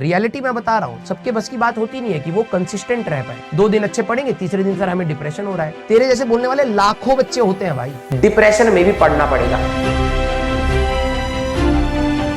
Reality मैं बता रहा हूँ, सबके बस की बात होती नहीं है कि वो कंसिस्टेंट रह पाए। 2 दिन अच्छे पढ़ेंगे, तीसरे दिन सर हमें डिप्रेशन हो रहा है। तेरे जैसे बोलने वाले लाखों बच्चे होते हैं भाई। डिप्रेशन में भी पढ़ना पड़ेगा।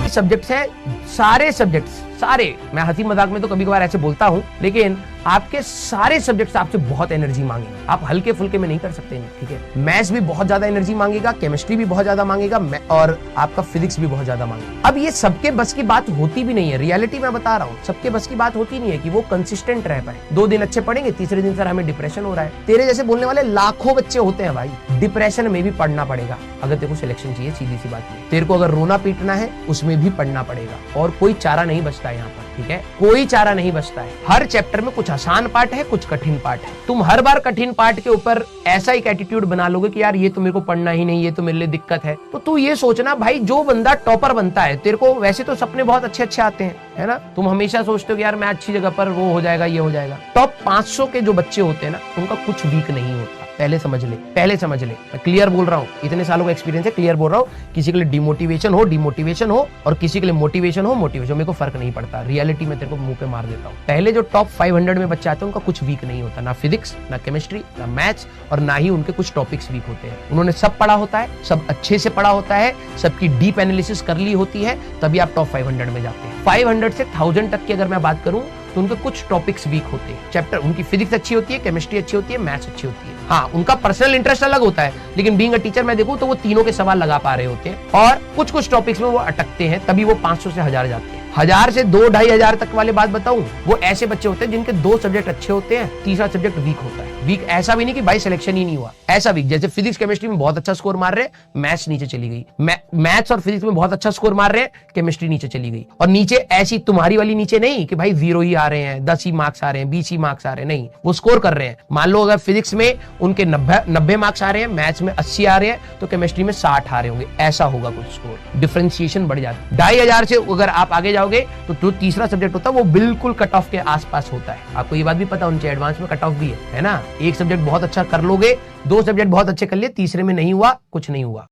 सब्जेक्ट्स है, सारे सब्जेक्ट्स, सारे, मैं हंसी मजाक में तो कभी कभार ऐसे बोलता हूं, लेकिन आपके सारे सब्जेक्ट्स आपसे बहुत एनर्जी मांगेंगे। आप हल्के फुल्के में नहीं कर सकते, ठीक है। मैथ्स भी बहुत ज्यादा एनर्जी मांगेगा, केमिस्ट्री भी बहुत ज्यादा मांगेगा, और आपका फिजिक्स भी बहुत ज्यादा मांगेगा। अब ये सबके बस की बात होती भी नहीं है। रियलिटी मैं बता रहा हूँ, सबके बस की बात होती नहीं है कि वो कंसिस्टेंट रह पाए। 2 दिन अच्छे पढ़ेंगे, तीसरे दिन सर हमें डिप्रेशन हो रहा है। तेरे जैसे बोलने वाले लाखों बच्चे होते हैं भाई। डिप्रेशन में भी पढ़ना पड़ेगा अगर तेरे को सिलेक्शन चाहिए। सीधी सी बात है, तेरे को अगर रोना पीटना है उसमें भी पढ़ना पड़ेगा, और कोई चारा नहीं बचता है यहाँ पर, ठीक है। कोई चारा नहीं बचता है। हर चैप्टर में कुछ आसान पार्ट है, कुछ कठिन पार्ट है। तुम हर बार कठिन पार्ट के ऊपर ऐसा एक एटीट्यूड बना लोगे कि यार ये तो मेरे को पढ़ना ही नहीं, ये तो मेरे लिए दिक्कत है। तो तू ये सोचना भाई, जो बंदा टॉपर बनता है, तेरे को वैसे तो सपने बहुत अच्छे अच्छे आते हैं, है ना। तुम हमेशा सोचते हो कि यार मैं अच्छी जगह पर, वो हो जाएगा, ये हो जाएगा। टॉप 500 के जो बच्चे होते हैं ना, उनका कुछ वीक नहीं होता। पहले समझ ले, पहले समझ ले। मैं क्लियर बोल रहा हूँ, इतने सालों का एक्सपीरियंस है, क्लियर बोल रहा हूँ। किसी के लिए डिमोटिवेशन हो, और किसी के लिए मोटिवेशन हो, मेरे को फर्क नहीं पड़ता। रियलिटी में तेरे को मुंह पे मार देता हूँ। पहले जो टॉप 500 में बच्चे आते हैं, उनका कुछ वीक नहीं होता, ना फिजिक्स, ना केमिस्ट्री, ना मैथ्स, और ना ही उनके कुछ टॉपिक्स वीक होते हैं। उन्होंने सब पढ़ा होता है, सब अच्छे से पढ़ा होता है, सबकी डीप एनालिसिस कर ली होती है, तभी आप टॉप 500 में जाते हैं। 500 से 1000 तक की अगर मैं बात करूं, तो उनके कुछ टॉपिक्स वीक होते हैं। चैप्टर, उनकी फिजिक्स अच्छी होती है, केमिस्ट्री अच्छी होती है, मैथ्स अच्छी होती है। हाँ, उनका पर्सनल इंटरेस्ट अलग होता है, लेकिन बीइंग अ टीचर मैं देखूं तो वो तीनों के सवाल लगा पा रहे होते हैं, और कुछ टॉपिक्स में वो अटकते हैं, तभी वो 500 से 1000 जाते हैं। 1000 से 2-2500 तक वाले बात बताऊं, वो ऐसे बच्चे होते हैं जिनके 2 सब्जेक्ट अच्छे होते हैं, तीसरा सब्जेक्ट वीक होता है। वीक ऐसा भी नहीं कि भाई सिलेक्शन ही नहीं हुआ, ऐसा वीक जैसे फिजिक्स केमिस्ट्री में बहुत अच्छा स्कोर मार रहे हैं, मैथ्स नीचे चली गई, मैथ्स और फिजिक्स में बहुत अच्छा स्कोर मार रहे हैं, केमिस्ट्री नीचे चली गई। और नीचे ऐसी तुम्हारी वाली नीचे नहीं कि भाई 0 ही आ रहे हैं, 10 ही मार्क्स आ रहे हैं, 20 ही मार्क्स आ रहे हैं, नहीं, वो स्कोर कर रहे हैं। मान लो अगर फिजिक्स में उनके 90 मार्क्स आ रहे हैं, मैथ्स में 80 आ रहे हैं, तो केमिस्ट्री में 60 आ रहे होंगे, ऐसा होगा कुछ स्कोर। डिफरेंशिएशन बढ़ जाता है। 2500 से अगर आप आगे जाओगे, तो जो तीसरा सब्जेक्ट होता है वो बिल्कुल कट ऑफ के आसपास होता है। आपको ये बात भी पता, उनके एडवांस में कट ऑफ भी है ना। एक सब्जेक्ट बहुत अच्छा कर लोगे, 2 सब्जेक्ट बहुत अच्छे कर लिए, तीसरे में नहीं हुआ, कुछ नहीं हुआ।